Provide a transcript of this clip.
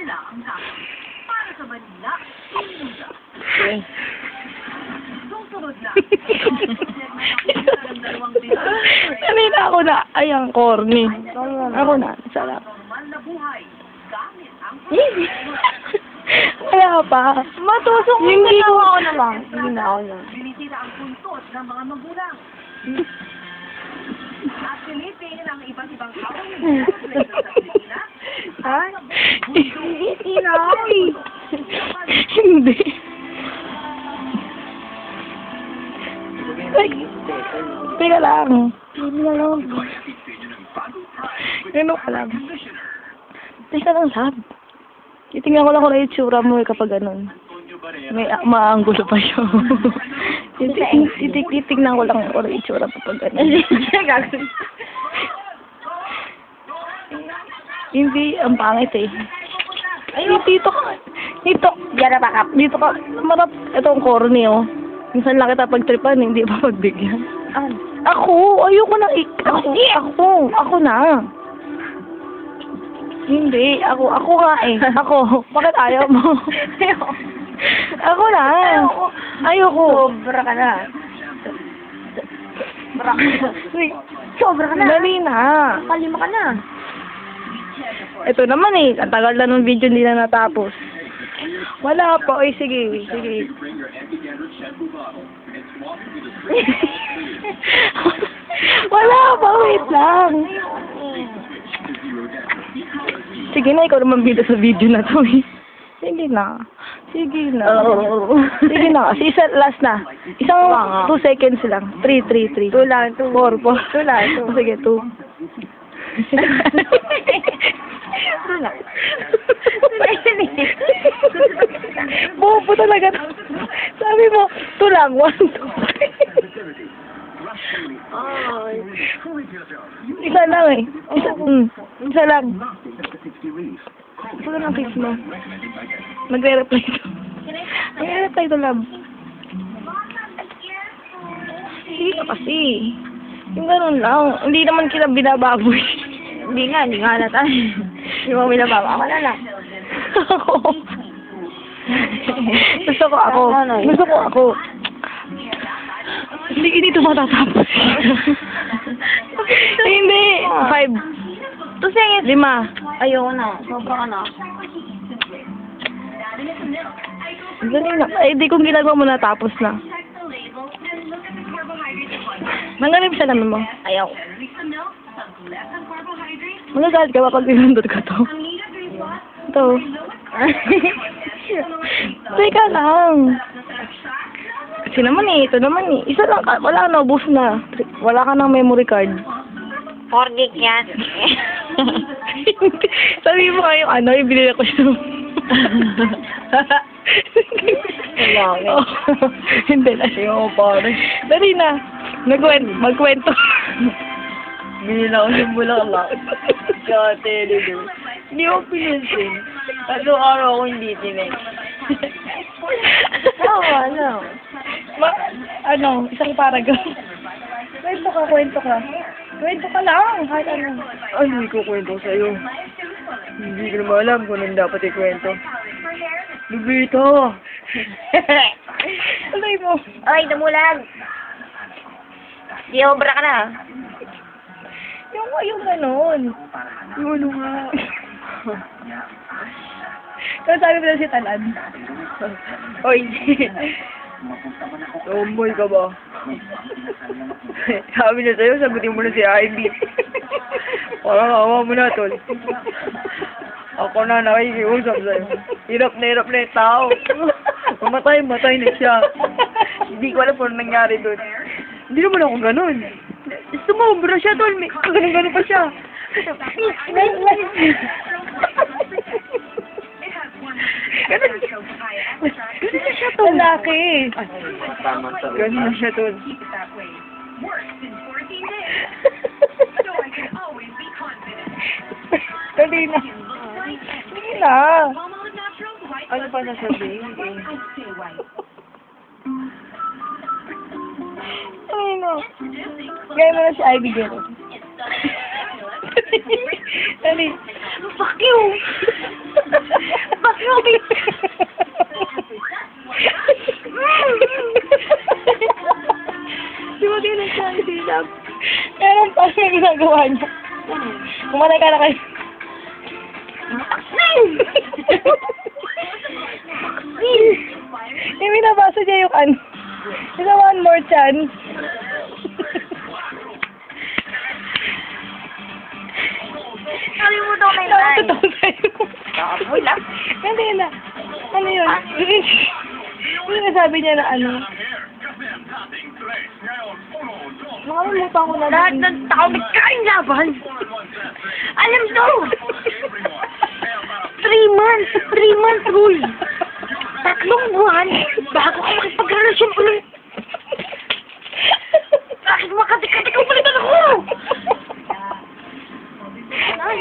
nila ang dapat. Para sa Manila, Inuda. Okay. Susunod na. Kanina ako na. Ay, ang corny. Ako na. Sarap. Normal na buhay. Gamit ang Wala pa. Matusok mo Hindi na ko. ako na lang. Hindi na ako na. Binisita ang puntos ng mga magulang. At silipin ang iba't ibang hawang sa Pilipinas. Ha? Hindi na. Hindi. Ay, teka lang. Hindi na lang. Ano ka lang? Teka lang, Sab. Titingnan ko lang kung itsura mo kapag ganun. May maanggulo pa siya. Titignan ko lang kung itsura kapag ganun. Hindi, ang pangit eh. Ay, dito ka. Dito. Diyan na backup. Dito ka. Marap. Ito ang corny, oh. Minsan lang kita pagtripan, hindi pa pagbigyan. Ako! Ayoko na Ako na. Hindi. Ako nga eh. Ako. Bakit ayaw mo? Ako na. Ayoko. Sobra ka na. Sobra ka na. Dali na. Kalima ka na. Ito naman eh. Ang tagal na ng video, hindi na natapos. Wala pa. Oy, sige. Sige. Wala pa. Wait lang. Sige na, ikaw naman bida sa video na to eh. Sige na. Sige na. Sige na. Kasi last na. Isang 2 seconds lang. 3. 2 lang, 2. 4. 2 lang, 2. Sige, 2. 2 lang. Bobo talaga. Sabi mo, 2 lang. 1, 2. Isa lang eh. Isa lang. Isa lang ang fix mo. Magre-reply to. Magre-reply to, love. Hindi ka kasi. Yung ganun lang. Hindi naman kita binababoy. Hindi nga halata. Hindi mo binababa. Ako na lang. Gusto ko ako. Gusto ko ako. Hindi dito matatapos. Hindi. 5. 2 seconds. 5. Ayoko na. Sobra ka na. Galing na. Ay, di kong ginagawa mo natapos na. Nanganib siya naman mo. Ayaw. Magagalit ka ba pag pinundot ka to? Ito. Teka lang. Kasi naman eh, ito naman eh. Isa lang ka, wala na, ubus na. Wala ka ng memory card. 4 gig yan. Sabi mo kayo, ano, ibili ko siya. Oh, hindi na siya. Oo, pare. Dali na. Magkwento. Binila ko yung bulaklak. Kate, lulu. Hindi ko pinunsin. Tatlong araw ako hindi tinig. Ano? Isang paragraph. Kwento ka. Kwento ka lang, kahit ano. Ay, hindi ko kwento sa'yo. Hindi ko naman alam kung anong dapat ikwento. Lubito! Tuloy mo. Ay, namulan! Di obra ka na. Yung ganun. Yung ano nga. Kaya sabi mo lang si Talan. Oy! Tomboy ka ba? Sabi niya sa'yo, sagutin mo na si Ivy. Parang awa mo na, tol. Ako na nakikiusap sa'yo. Hirap na yung tao. Matay na siya. Hindi ko alam kung nangyari doon. Hindi naman ako ganun. Sumobra siya, tol. Ganun pa siya. Ganun siya, tol. Lalaki. Ganun siya, tol. Dali na. Dali na. Ano pa nasabihin? Ay, no. Gaya mo na si Ivy Gero. Dali. Fuck you! Timothy! Timothy, nagsasilap. Meron pa siya ginagawa niya. Kumalay ka na kayo. Yung binabasa niya yung ano. It's a one more chance. Nakalimutan ko na yun. Totoo sa'yo. Nakapoy lang. Hindi na. Ano yun? Yung nasabi niya na ano. Nakalimutan ko na. Lahat ng tao nagkain laban. Alam to. 3 months. 3 months rule. 3 buwan. Bago ka makipagrelasyon ulit. Bakit makatik-katik ang palitan ako? Ay,